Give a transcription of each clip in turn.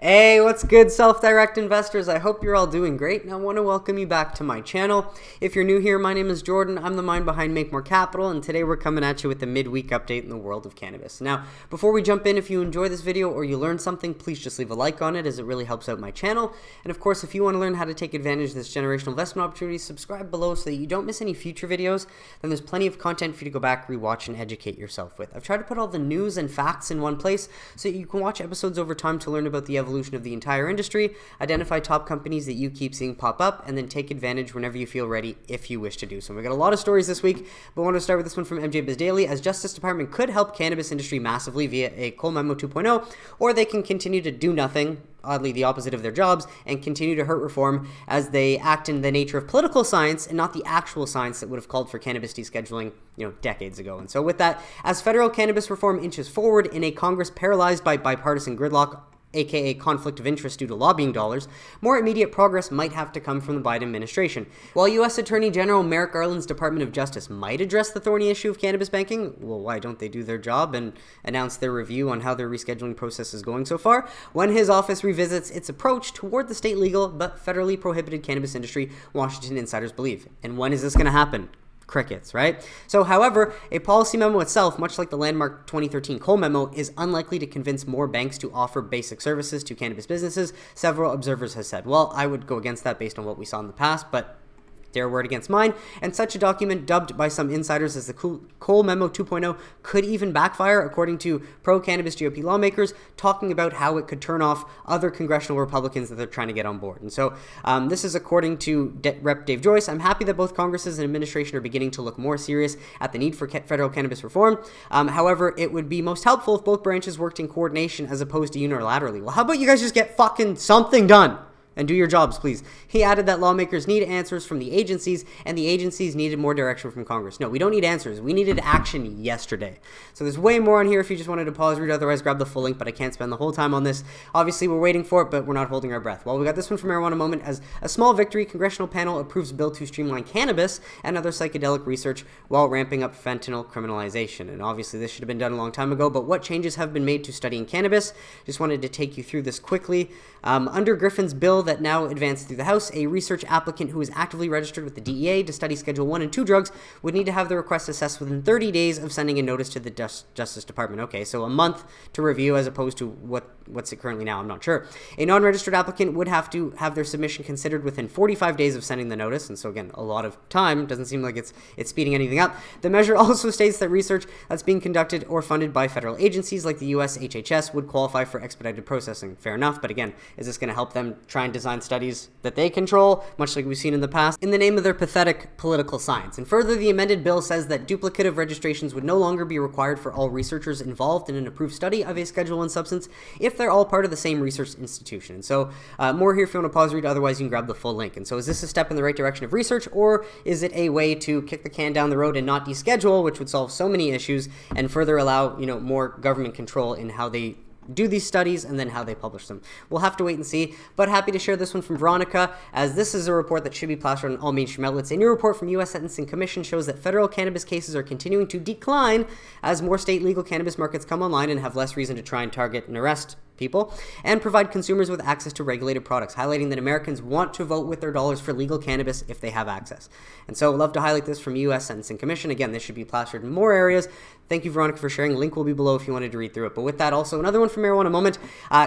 Hey, what's good, self-direct investors? I hope you're all doing great, and I want to welcome you back to my channel. If you're new here, my name is Jordan. I'm the mind behind Make More Capital, and today we're coming at you with the midweek update in the world of cannabis. Now, before we jump in, if you enjoy this video or you learned something, please just leave a like on it, as it really helps out my channel. And of course, if you want to learn how to take advantage of this generational investment opportunity, subscribe below so that you don't miss any future videos. Then there's plenty of content for you to go back, rewatch, and educate yourself with. I've tried to put all the news and facts in one place so that you can watch episodes over time to learn about the evolution of the entire industry, identify top companies that you keep seeing pop up, and then take advantage whenever you feel ready if you wish to do so. We got a lot of stories this week, but I want to start with this one from MJBizDaily, as Justice Department could help cannabis industry massively via a Memo 2.0, or they can continue to do nothing, oddly the opposite of their jobs, and continue to hurt reform as they act in the nature of political science and not the actual science that would have called for cannabis descheduling, decades ago. And so with that, as federal cannabis reform inches forward in a Congress paralyzed by bipartisan gridlock, aka conflict of interest due to lobbying dollars, more immediate progress might have to come from the Biden administration. While U.S. Attorney General Merrick Garland's Department of Justice might address the thorny issue of cannabis banking, well, why don't they do their job and announce their review on how their rescheduling process is going so far, when his office revisits its approach toward the state legal but federally prohibited cannabis industry, Washington insiders believe. And when is this going to happen? Crickets, right? So, however, a policy memo itself, much like the landmark 2013 Cole memo, is unlikely to convince more banks to offer basic services to cannabis businesses, several observers have said. Well, I would go against that based on what we saw in the past, but their word against mine, and such a document, dubbed by some insiders as the Cole Memo 2.0, could even backfire, according to pro-cannabis GOP lawmakers, talking about how it could turn off other congressional Republicans that they're trying to get on board. And so this is according to Rep. Dave Joyce. I'm happy that both Congresses and administration are beginning to look more serious at the need for federal cannabis reform. However, it would be most helpful if both branches worked in coordination as opposed to unilaterally. Well, how about you guys just get fucking something done? And do your jobs, please. He added that lawmakers need answers from the agencies, and the agencies needed more direction from Congress. No, we don't need answers. We needed action yesterday. So there's way more on here if you just wanted to pause, read, otherwise grab the full link, but I can't spend the whole time on this. Obviously, we're waiting for it, but we're not holding our breath. Well, we got this one from Marijuana Moment. As a small victory, congressional panel approves bill to streamline cannabis and other psychedelic research while ramping up fentanyl criminalization. And obviously, this should have been done a long time ago, but what changes have been made to studying cannabis? Just wanted to take you through this quickly. Under Griffin's bill that now advanced through the House, a research applicant who is actively registered with the DEA to study Schedule 1 and 2 drugs would need to have the request assessed within 30 days of sending a notice to the Justice Department. Okay, so a month to review as opposed to what's it currently now, I'm not sure. A non-registered applicant would have to have their submission considered within 45 days of sending the notice, and so again, a lot of time. Doesn't seem like it's speeding anything up. The measure also states that research that's being conducted or funded by federal agencies like the U.S. HHS would qualify for expedited processing. Fair enough, but again, is this going to help them try and design studies that they control, much like we've seen in the past, in the name of their pathetic political science? And further, the amended bill says that duplicative registrations would no longer be required for all researchers involved in an approved study of a Schedule 1 substance if they're all part of the same research institution. And so more here if you want to pause read, otherwise you can grab the full link. And so is this a step in the right direction of research, or is it a way to kick the can down the road and not deschedule, which would solve so many issues and further allow more government control in how they do these studies and then how they publish them? We'll have to wait and see, but happy to share this one from Verano, as this is a report that should be plastered on all mainstream outlets. A new report from U.S. Sentencing Commission shows that federal cannabis cases are continuing to decline as more state legal cannabis markets come online and have less reason to try and target and arrest people, and provide consumers with access to regulated products, highlighting that Americans want to vote with their dollars for legal cannabis if they have access. And so love to highlight this from U.S. Sentencing Commission. Again, this should be plastered in more areas. Thank you, Veronica, for sharing. Link will be below if you wanted to read through it. But with that, also another one from Marijuana Moment.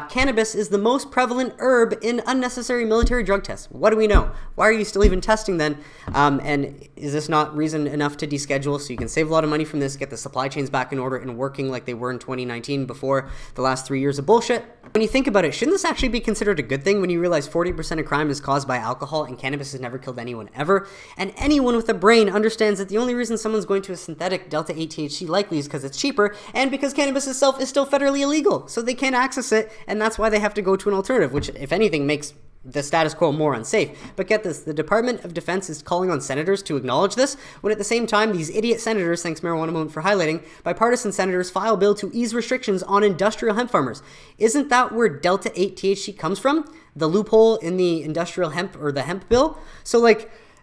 Cannabis is the most prevalent herb in unnecessary military drug tests. What do we know? Why are you still even testing then? And is this not reason enough to deschedule so you can save a lot of money from this, get the supply chains back in order and working like they were in 2019 before the last 3 years of bullshit? When you think about it, shouldn't this actually be considered a good thing when you realize 40% of crime is caused by alcohol and cannabis has never killed anyone ever? And anyone with a brain understands that the only reason someone's going to a synthetic Delta 8 THC likely is because it's cheaper and because cannabis itself is still federally illegal. So they can't access it, and that's why they have to go to an alternative, which, if anything, makes the status quo more unsafe. But get this, the Department of Defense is calling on senators to acknowledge this, when at the same time, these idiot senators, thanks Marijuana Moment for highlighting, bipartisan senators file a bill to ease restrictions on industrial hemp farmers. Isn't that where Delta 8 THC comes from? The loophole in the industrial hemp, or the hemp bill? So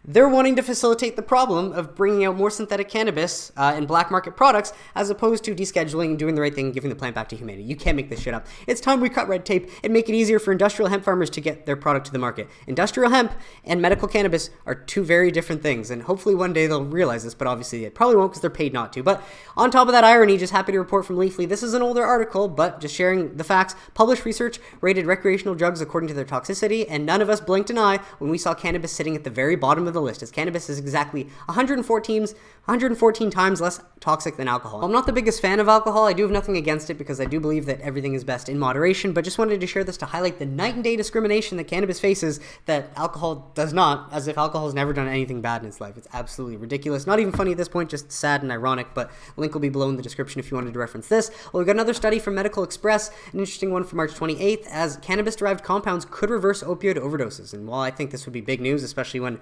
They're wanting to facilitate the problem of bringing out more synthetic cannabis and black market products as opposed to descheduling and doing the right thing and giving the plant back to humanity. You can't make this shit up. It's time we cut red tape and make it easier for industrial hemp farmers to get their product to the market. Industrial hemp and medical cannabis are two very different things, and hopefully one day they'll realize this, but obviously they probably won't because they're paid not to. But on top of that irony, just happy to report from Leafly, this is an older article, but just sharing the facts. Published research rated recreational drugs according to their toxicity, and none of us blinked an eye when we saw cannabis sitting at the very bottom of the list, as cannabis is exactly 114 times less toxic than alcohol. I'm not the biggest fan of alcohol. I do have nothing against it because I do believe that everything is best in moderation, but just wanted to share this to highlight the night and day discrimination that cannabis faces that alcohol does not, as if alcohol has never done anything bad in its life. It's absolutely ridiculous. Not even funny at this point, just sad and ironic, but link will be below in the description if you wanted to reference this. Well, we've got another study from Medical Express, an interesting one from March 28th, as cannabis-derived compounds could reverse opioid overdoses. And while I think this would be big news, especially when,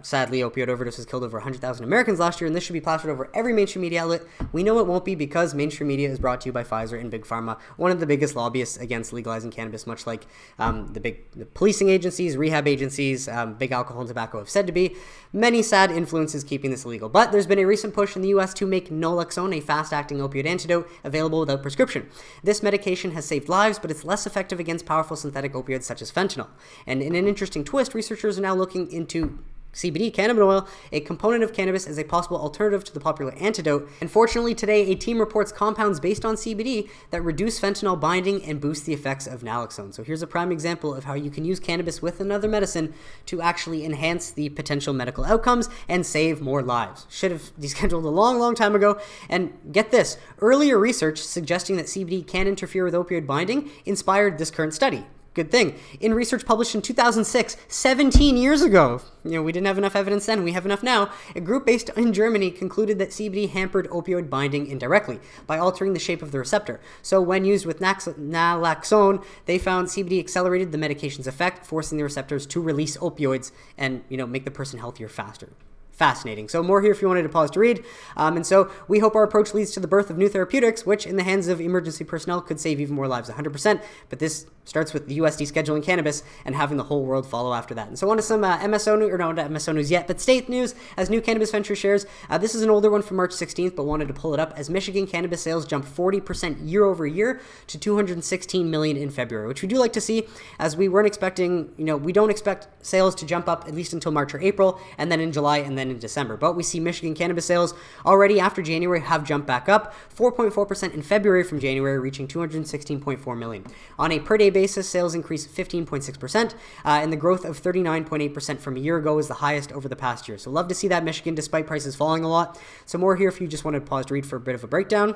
sadly, opioid overdoses killed over 100,000 Americans last year, and this should be plastered over every mainstream media outlet, we know it won't be because mainstream media is brought to you by Pfizer and Big Pharma, one of the biggest lobbyists against legalizing cannabis, much like the policing agencies, rehab agencies, big alcohol and tobacco have said to be. Many sad influences keeping this illegal. But there's been a recent push in the U.S. to make naloxone, a fast-acting opioid antidote, available without prescription. This medication has saved lives, but it's less effective against powerful synthetic opioids such as fentanyl. And in an interesting twist, researchers are now looking into CBD, cannabis oil, a component of cannabis, as a possible alternative to the popular antidote. Unfortunately, today, a team reports compounds based on CBD that reduce fentanyl binding and boost the effects of naloxone. So here's a prime example of how you can use cannabis with another medicine to actually enhance the potential medical outcomes and save more lives. Should have descheduled a long time ago. And get this, earlier research suggesting that CBD can interfere with opioid binding inspired this current study. Good thing. In research published in 2006, 17 years ago, we didn't have enough evidence then, we have enough now, a group based in Germany concluded that CBD hampered opioid binding indirectly by altering the shape of the receptor. So when used with naloxone, they found CBD accelerated the medication's effect, forcing the receptors to release opioids and, make the person healthier faster. Fascinating. So more here if you wanted to pause to read. And so we hope our approach leads to the birth of new therapeutics, which in the hands of emergency personnel could save even more lives, 100%. But this starts with the U.S. descheduling cannabis and having the whole world follow after that. And so on to some MSO news, or not MSO news yet, but state news as new cannabis venture shares. This is an older one from March 16th, but wanted to pull it up as Michigan cannabis sales jumped 40% year over year to 216 million in February, which we do like to see, as we weren't expecting, we don't expect sales to jump up at least until March or April, and then in July, and then in December. But we see Michigan cannabis sales already after January have jumped back up 4.4% in February from January, reaching 216.4 million. On a per day basis, sales increased 15.6%, and the growth of 39.8% from a year ago is the highest over the past year. So love to see that, Michigan, despite prices falling a lot. So more here if you just wanted to pause to read for a bit of a breakdown.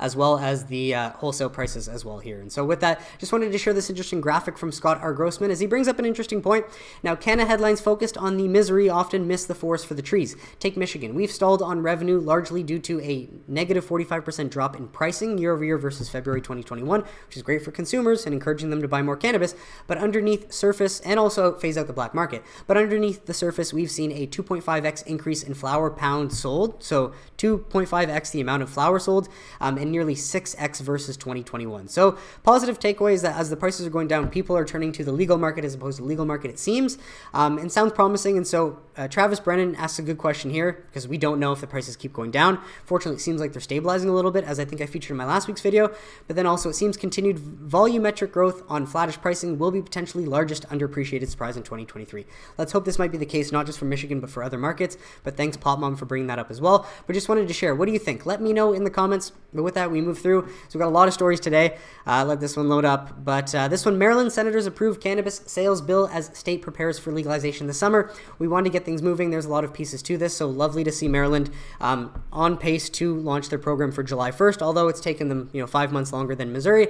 As well as the wholesale prices as well here. And so with that, just wanted to share this interesting graphic from Scott R. Grossman as he brings up an interesting point. Now, Canna headlines focused on the misery often miss the forest for the trees. Take Michigan. We've stalled on revenue largely due to a negative 45% drop in pricing year over year versus February 2021, which is great for consumers and encouraging them to buy more cannabis. But underneath surface, and also phase out the black market, but underneath the surface, we've seen a 2.5x increase in flower pounds sold. So 2.5x the amount of flower sold, and nearly 6x versus 2021. So positive takeaway is that as the prices are going down, people are turning to the legal market as opposed to the legal market, it seems, and sounds promising. And so Travis Brennan asks a good question here, because we don't know if the prices keep going down. Fortunately, it seems like they're stabilizing a little bit, as I think I featured in my last week's video. But then also it seems continued volumetric growth on flattish pricing will be potentially largest underappreciated surprise in 2023. Let's hope this might be the case, not just for Michigan, but for other markets. But thanks, Pop Mom, for bringing that up as well. But just wanted to share, what do you think? Let me know in the comments. But with that, we move through. So we've got a lot of stories today. Let this one load up. But this one, Maryland senators approve cannabis sales bill as state prepares for legalization this summer. We wanted to get things moving. There's a lot of pieces to this. So lovely to see Maryland on pace to launch their program for July 1st, although it's taken them 5 months longer than Missouri.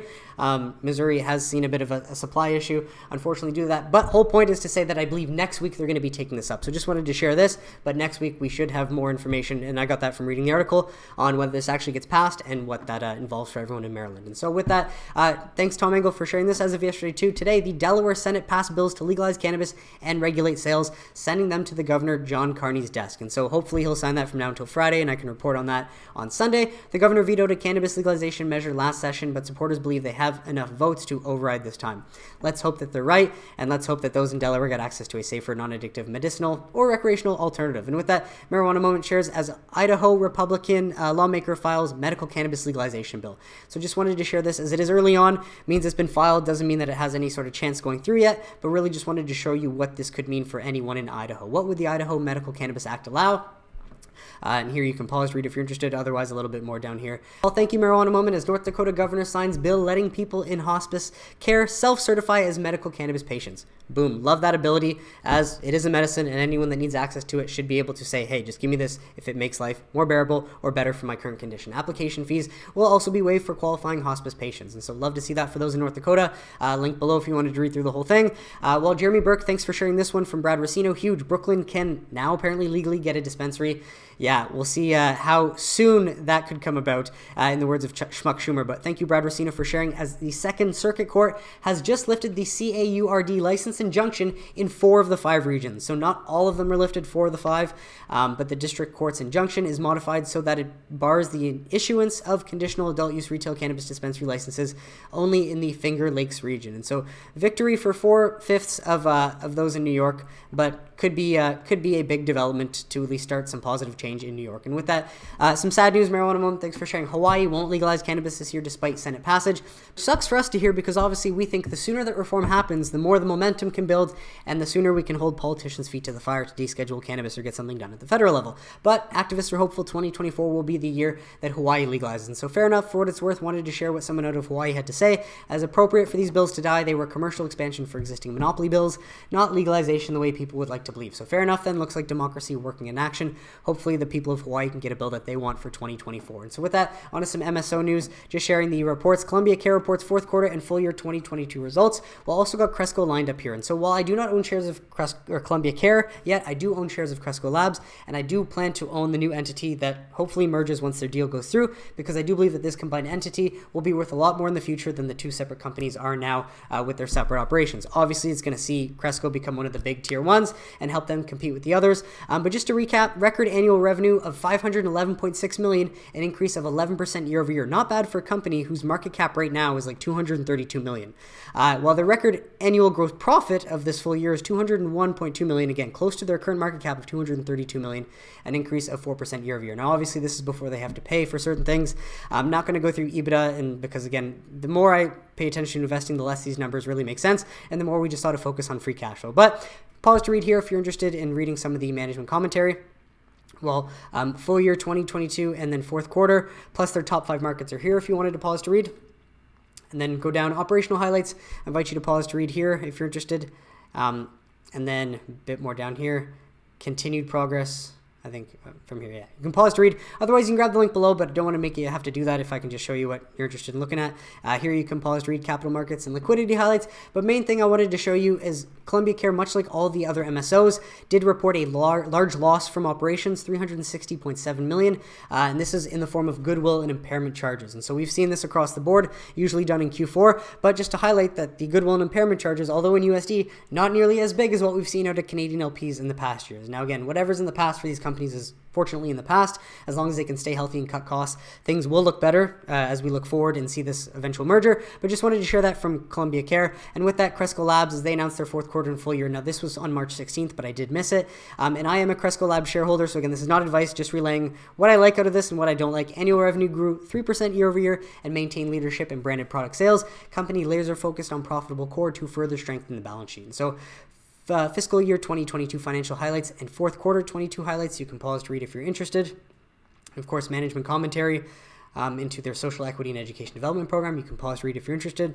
Missouri has seen a bit of a supply issue, unfortunately, due to that. But whole point is to say that I believe next week they're going to be taking this up. So just wanted to share this. But next week we should have more information. And I got that from reading the article on whether this actually gets passed and what that involves for everyone in Maryland. And so with that, thanks Tom Engel for sharing this as of yesterday too. Today, the Delaware Senate passed bills to legalize cannabis and regulate sales, sending them to the Governor John Carney's desk. And so hopefully he'll sign that from now until Friday, and I can report on that on Sunday. The governor vetoed a cannabis legalization measure last session, but supporters believe they have enough votes to override this time. Let's hope that they're right, and let's hope that those in Delaware get access to a safer, non-addictive medicinal or recreational alternative. And with that, Marijuana Moment shares as Idaho Republican lawmaker files medical cannabis legalization bill. So just wanted to share this as it is early on, means it's been filed, doesn't mean that it has any sort of chance going through yet, but really just wanted to show you what this could mean for anyone in Idaho. What would the Idaho Medical Cannabis Act allow? And here you can pause, read if you're interested, otherwise a little bit more down here. Well, thank you, Marijuana Moment, as North Dakota governor signs bill letting people in hospice care self-certify as medical cannabis patients. Boom. Love that ability, as it is a medicine, and anyone that needs access to it should be able to say, hey, just give me this if it makes life more bearable or better for my current condition. Application fees will also be waived for qualifying hospice patients, and so love to see that for those in North Dakota. Link below if you wanted to read through the whole thing. Well, Jeremy Burke, thanks for sharing this one from Brad Racino. Huge. Brooklyn can now apparently legally get a dispensary. Yeah, we'll see how soon that could come about, in the words of Schmuck Schumer. But thank you, Brad Racino, for sharing, as the Second Circuit Court has just lifted the CAURD license injunction in 4 of the 5 regions. So not all of them are lifted, 4 of the 5, but the district court's injunction is modified so that it bars the issuance of conditional adult use retail cannabis dispensary licenses only in the Finger Lakes region. And so victory for 4/5 of those in New York, but could be a big development to at least start some positive change in New York. And with that, some sad news, Marijuana Moment, thanks for sharing. Hawaii won't legalize cannabis this year despite Senate passage. Sucks for us to hear, because obviously we think the sooner that reform happens, the more the momentum can build, and the sooner we can hold politicians' feet to the fire to deschedule cannabis or get something done at the federal level. But activists are hopeful 2024 will be the year that Hawaii legalizes. And so fair enough, for what it's worth, wanted to share what someone out of Hawaii had to say. As appropriate for these bills to die, they were commercial expansion for existing monopoly bills, not legalization the way people would like to believe. So fair enough then, looks like democracy working in action. Hopefully the people of Hawaii can get a bill that they want for 2024. And so with that, on to some MSO news, just sharing the reports. Columbia Care reports 4th quarter and full year 2022 results. We'll also got Cresco lined up here. And so while I do not own shares of Columbia Care yet, I do own shares of Cresco Labs, and I do plan to own the new entity that hopefully merges once their deal goes through, because I do believe that this combined entity will be worth a lot more in the future than the 2 separate companies are now with their separate operations. Obviously, it's going to see Cresco become one of the big tier 1s and help them compete with the others. But just to recap, record annual revenue of $511.6 million, an increase of 11% year over year. Not bad for a company whose market cap right now is like $232 million. While the record annual gross profit of this full year is $201.2 million, again, close to their current market cap of $232 million, an increase of 4% year over year. Now, obviously, this is before they have to pay for certain things. I'm not going to go through EBITDA, and because, again, the more I pay attention to investing, the less these numbers really make sense, and the more we just ought to focus on free cash flow. But pause to read here if you're interested in reading some of the management commentary. Well, full year 2022 and then 4th quarter, plus their top 5 markets are here if you wanted to pause to read. And then go down operational highlights. I invite you to pause to read here if you're interested. And then a bit more down here, continued progress. I think from here, yeah. You can pause to read. Otherwise, you can grab the link below, but I don't want to make you have to do that if I can just show you what you're interested in looking at. Here you can pause to read capital markets and liquidity highlights. But main thing I wanted to show you is Columbia Care, much like all the other MSOs, did report a large loss from operations, $360.7 million. And this is in the form of goodwill and impairment charges. And so we've seen this across the board, usually done in Q4. But just to highlight that the goodwill and impairment charges, although in USD, not nearly as big as what we've seen out of Canadian LPs in the past years. Now, again, whatever's in the past for these companies is fortunately in the past. As long as they can stay healthy and cut costs, things will look better as we look forward and see this eventual merger. But just wanted to share that from Columbia Care. And with that, Cresco Labs, as they announced their 4th quarter and full year. Now, this was on March 16th, but I did miss it. And I am a Cresco Labs shareholder. So again, this is not advice, just relaying what I like out of this and what I don't like. Annual revenue grew 3% year over year and maintained leadership in branded product sales. Company laser focused on profitable core to further strengthen the balance sheet. And so fiscal year 2022 financial highlights and 4th quarter 22 highlights. You can pause to read if you're interested. Of course, management commentary into their social equity and education development program. You can pause to read if you're interested.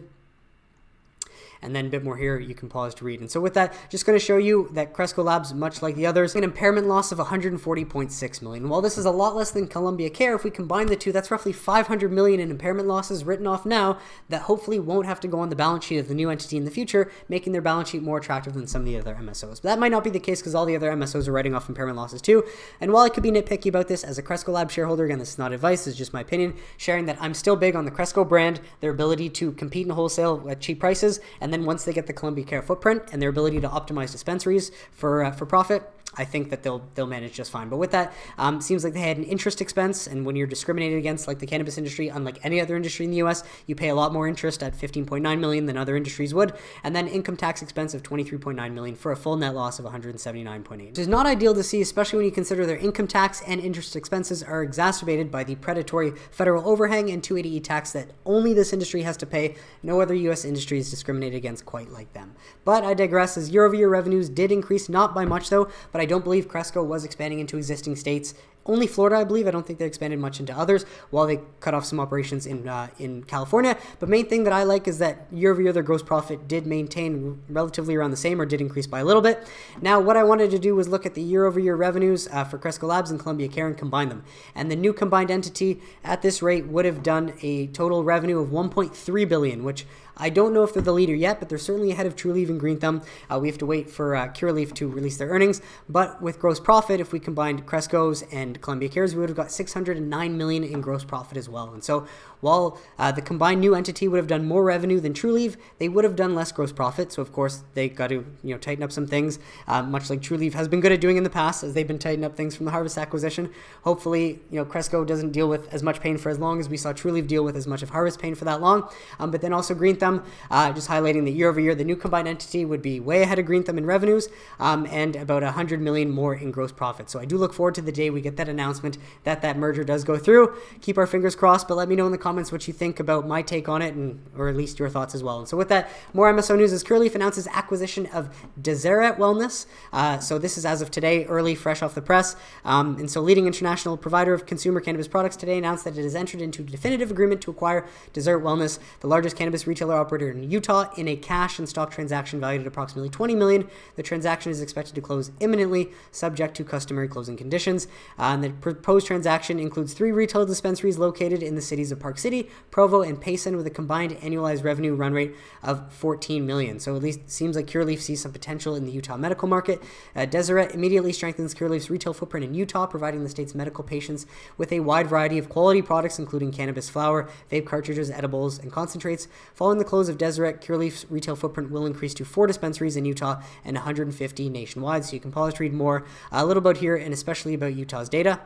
and then a bit more here you can pause to read. And so with that, just going to show you that Cresco Labs, much like the others, an impairment loss of $140.6 million. While this is a lot less than Columbia Care, if we combine the two, that's roughly $500 million in impairment losses written off now that hopefully won't have to go on the balance sheet of the new entity in the future, making their balance sheet more attractive than some of the other MSOs. But that might not be the case because all the other MSOs are writing off impairment losses too. And while I could be nitpicky about this as a Cresco Lab shareholder, again, this is not advice, it's just my opinion, sharing that I'm still big on the Cresco brand, their ability to compete in wholesale at cheap prices, and then once they get the Columbia Care footprint and their ability to optimize dispensaries for profit, I think that they'll manage just fine. But with that, seems like they had an interest expense, and when you're discriminated against, like the cannabis industry, unlike any other industry in the U.S., you pay a lot more interest at $15.9 million than other industries would, and then income tax expense of $23.9 million for a full net loss of $179.8 million. Which is not ideal to see, especially when you consider their income tax and interest expenses are exacerbated by the predatory federal overhang and 280E tax that only this industry has to pay. No other U.S. industry is discriminated against quite like them. But I digress, as year-over-year revenues did increase, not by much though, but I don't believe Cresco was expanding into existing states. Only Florida, I believe. I don't think they expanded much into others, while they cut off some operations in California. But main thing that I like is that year-over-year, their gross profit did maintain relatively around the same or did increase by a little bit. Now, what I wanted to do was look at the year-over-year revenues for Cresco Labs and Columbia Care and combine them. And the new combined entity at this rate would have done a total revenue of $1.3 billion, which I don't know if they're the leader yet, but they're certainly ahead of Trulieve and Green Thumb. We have to wait for Curaleaf to release their earnings. But with gross profit, if we combined Cresco's and Columbia Care's, we would have got $609 million in gross profit as well. And so while the combined new entity would have done more revenue than Trulieve, they would have done less gross profit. So of course they got to tighten up some things, much like Trulieve has been good at doing in the past, as they've been tightening up things from the Harvest acquisition. Hopefully, Cresco doesn't deal with as much pain for as long as we saw Trulieve deal with as much of Harvest pain for that long. But then also Green Thumb, just highlighting that year over year, the new combined entity would be way ahead of Green Thumb in revenues and about $100 million more in gross profit. So I do look forward to the day we get that announcement that merger does go through. Keep our fingers crossed, but let me know in the comments what you think about my take on it, or at least your thoughts as well. And so with that, more MSO news as Curaleaf announces acquisition of TerrAscend Wellness. So this is as of today, early, fresh off the press. And so leading international provider of consumer cannabis products today announced that it has entered into a definitive agreement to acquire TerrAscend Wellness, the largest cannabis retailer operator in Utah, in a cash and stock transaction valued at approximately $20 million. The transaction is expected to close imminently, subject to customary closing conditions. And the proposed transaction includes 3 retail dispensaries located in the cities of Park City, Provo, and Payson, with a combined annualized revenue run rate of $14 million. So at least it seems like Curaleaf sees some potential in the Utah medical market. TerrAscend immediately strengthens Curaleaf's retail footprint in Utah, providing the state's medical patients with a wide variety of quality products, including cannabis flower, vape cartridges, edibles, and concentrates. Following the close of TerrAscend, Curaleaf's retail footprint will increase to 4 dispensaries in Utah and 150 nationwide. So you can pause to read more a little about here, and especially about Utah's data.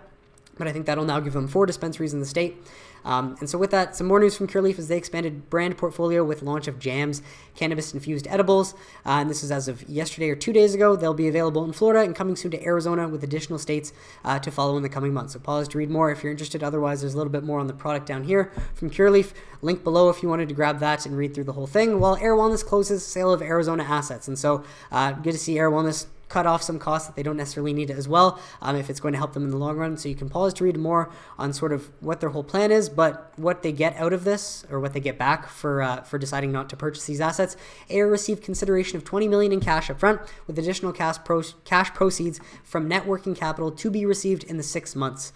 But I think that'll now give them 4 dispensaries in the state. And so with that, some more news from Curaleaf as they expanded brand portfolio with launch of Jams, cannabis-infused edibles. And this is as of yesterday or 2 days ago. They'll be available in Florida and coming soon to Arizona, with additional states to follow in the coming months. So pause to read more if you're interested. Otherwise, there's a little bit more on the product down here from Curaleaf. Link below if you wanted to grab that and read through the whole thing. While Air Wellness closes sale of Arizona assets. And so good to see Air Wellness cut off some costs that they don't necessarily need as well, if it's going to help them in the long run. So you can pause to read more on sort of what their whole plan is, but what they get out of this, or what they get back for deciding not to purchase these assets. Air received consideration of $20 million in cash up front, with additional cash proceeds from net working capital to be received in the 6 months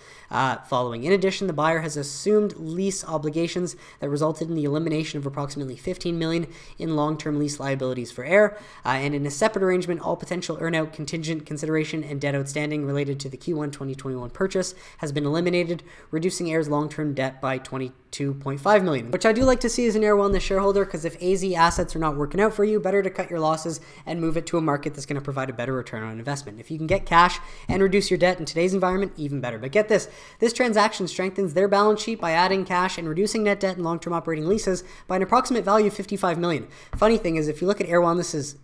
following. In addition, the buyer has assumed lease obligations that resulted in the elimination of approximately $15 million in long-term lease liabilities for Air. And in a separate arrangement, all potential earnout, contingent consideration, and debt outstanding related to the Q1 2021 purchase has been eliminated, reducing Air's long-term debt by $22.5 million, which I do like to see as an Air Wellness shareholder, because if AZ assets are not working out for you, better to cut your losses and move it to a market that's going to provide a better return on investment. If you can get cash and reduce your debt in today's environment, even better. But get this transaction strengthens their balance sheet by adding cash and reducing net debt and long-term operating leases by an approximate value of $55 million. Funny thing is, if you look at Air Wellness's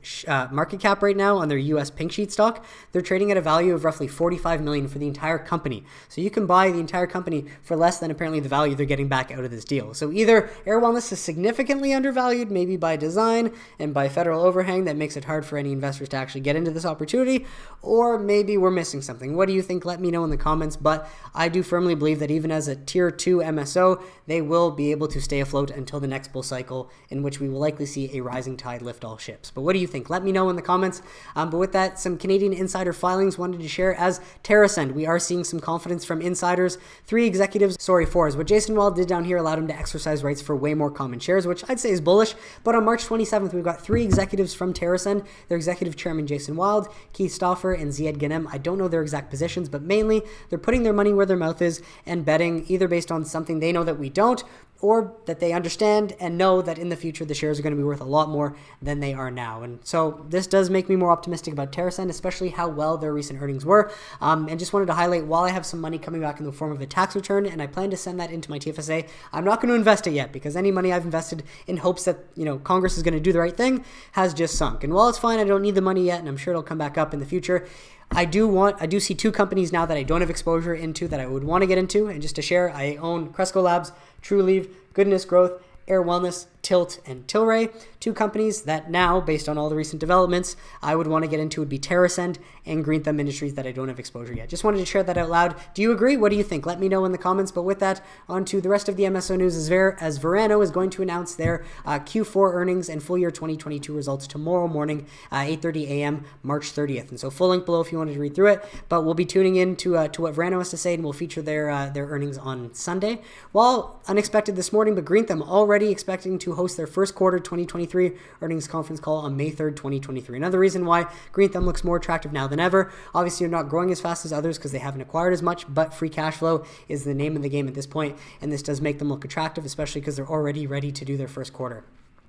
market cap right now on their US pink bank sheet stock, they're trading at a value of roughly $45 million for the entire company. So you can buy the entire company for less than apparently the value they're getting back out of this deal. So either Ayr Wellness is significantly undervalued, maybe by design and by federal overhang that makes it hard for any investors to actually get into this opportunity, or maybe we're missing something. What do you think? Let me know in the comments, but I do firmly believe that even as a tier 2 MSO, they will be able to stay afloat until the next bull cycle, in which we will likely see a rising tide lift all ships. But what do you think? Let me know in the comments. But with that, some Canadian insider filings wanted to share as TerrAscend. We are seeing some confidence from insiders. 4 is what Jason Wild did down here allowed him to exercise rights for way more common shares, which I'd say is bullish. But on March 27th, we've got 3 executives from TerrAscend. Their executive chairman, Jason Wild, Keith Stauffer, and Ziad Ghanem. I don't know their exact positions, but mainly they're putting their money where their mouth is and betting either based on something they know that we don't, or that they understand and know that in the future the shares are going to be worth a lot more than they are now. And so this does make me more optimistic about TerrAscend, especially how well their recent earnings were. And just wanted to highlight, while I have some money coming back in the form of a tax return, and I plan to send that into my TFSA, I'm not going to invest it yet, because any money I've invested in hopes that, Congress is going to do the right thing has just sunk. And while it's fine, I don't need the money yet, and I'm sure it'll come back up in the future. I do see 2 companies now that I don't have exposure into that I would want to get into. And just to share, I own Cresco Labs, Trulieve, Goodness Growth, Ayr Wellness, Tilt, and TLRY. 2 companies that now, based on all the recent developments, I would want to get into would be TerrAscend and Green Thumb Industries that I don't have exposure yet. Just wanted to share that out loud. Do you agree? What do you think? Let me know in the comments. But with that, on to the rest of the MSO news, as Verano is going to announce their Q4 earnings and full year 2022 results tomorrow morning, 8:30 a.m., March 30th. And so full link below if you wanted to read through it. But we'll be tuning in to what Verano has to say, and we'll feature their earnings on Sunday. While unexpected this morning, but Green Thumb already expecting to host their first quarter 2023 earnings conference call on May 3rd, 2023. Another reason why Green Thumb looks more attractive now than ever. Obviously, you're not growing as fast as others because they haven't acquired as much, but free cash flow is the name of the game at this point, and this does make them look attractive, especially because they're already ready to do their first quarter.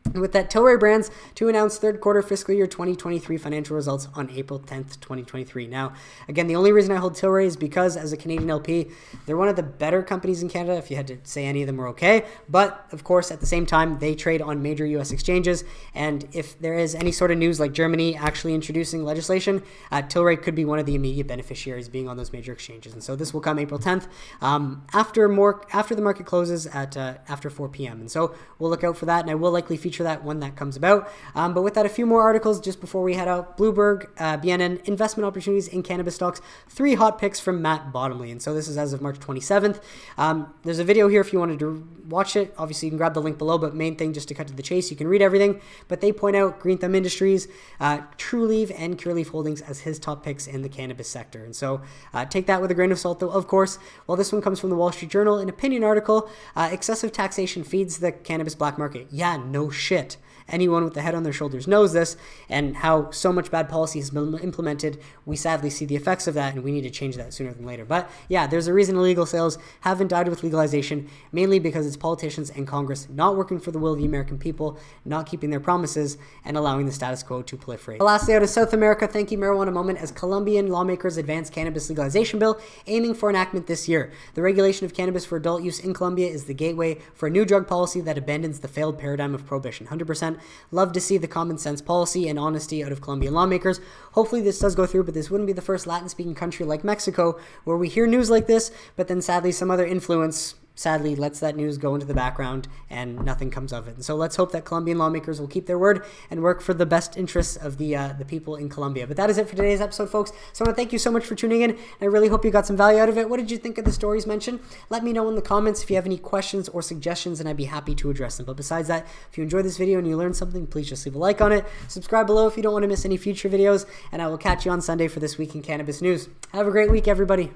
And with that, TLRY Brands to announce third quarter fiscal year 2023 financial results on April 10th, 2023. Now, again, the only reason I hold TLRY is because as a Canadian LP, they're one of the better companies in Canada. If you had to say any of them were okay. But, of course, at the same time, they trade on major U.S. exchanges. And if there is any sort of news like Germany actually introducing legislation, TLRY could be one of the immediate beneficiaries being on those major exchanges. And so this will come April 10th after the market closes at after 4 p.m. And so we'll look out for that, and I will likely feature that when that comes about. But with that, a few more articles just before we head out. Bloomberg, BNN, investment opportunities in cannabis stocks. 3 hot picks from Matt Bottomley. And so this is as of March 27th. There's a video here if you wanted to watch it. Obviously, you can grab the link below, but main thing, just to cut to the chase, you can read everything. But they point out Green Thumb Industries, Trulieve, and Curaleaf Holdings as his top picks in the cannabis sector. And so take that with a grain of salt, though, of course. Well, this one comes from the Wall Street Journal, an opinion article. Excessive taxation feeds the cannabis black market. Yeah, no shit. Anyone with the head on their shoulders knows this, and how so much bad policy has been implemented. We sadly see the effects of that, and we need to change that sooner than later. But yeah, there's a reason illegal sales haven't died with legalization, mainly because it's politicians and Congress not working for the will of the American people, not keeping their promises, and allowing the status quo to proliferate. Lastly, out of South America, thank you Marijuana Moment, as Colombian lawmakers advance cannabis legalization bill, aiming for enactment this year. The regulation of cannabis for adult use in Colombia is the gateway for a new drug policy that abandons the failed paradigm of prohibition. 100% love to see the common sense policy and honesty out of Colombian lawmakers. Hopefully this does go through, but this wouldn't be the first Latin-speaking country like Mexico where we hear news like this, but then sadly some other influence sadly lets that news go into the background and nothing comes of it. And so let's hope that Colombian lawmakers will keep their word and work for the best interests of the people in Colombia. But that is it for today's episode, folks. So I want to thank you so much for tuning in. I really hope you got some value out of it. What did you think of the stories mentioned? Let me know in the comments if you have any questions or suggestions, and I'd be happy to address them. But besides that, if you enjoyed this video and you learned something, please just leave a like on it. Subscribe below if you don't want to miss any future videos, and I will catch you on Sunday for This Week in Cannabis News. Have a great week, everybody.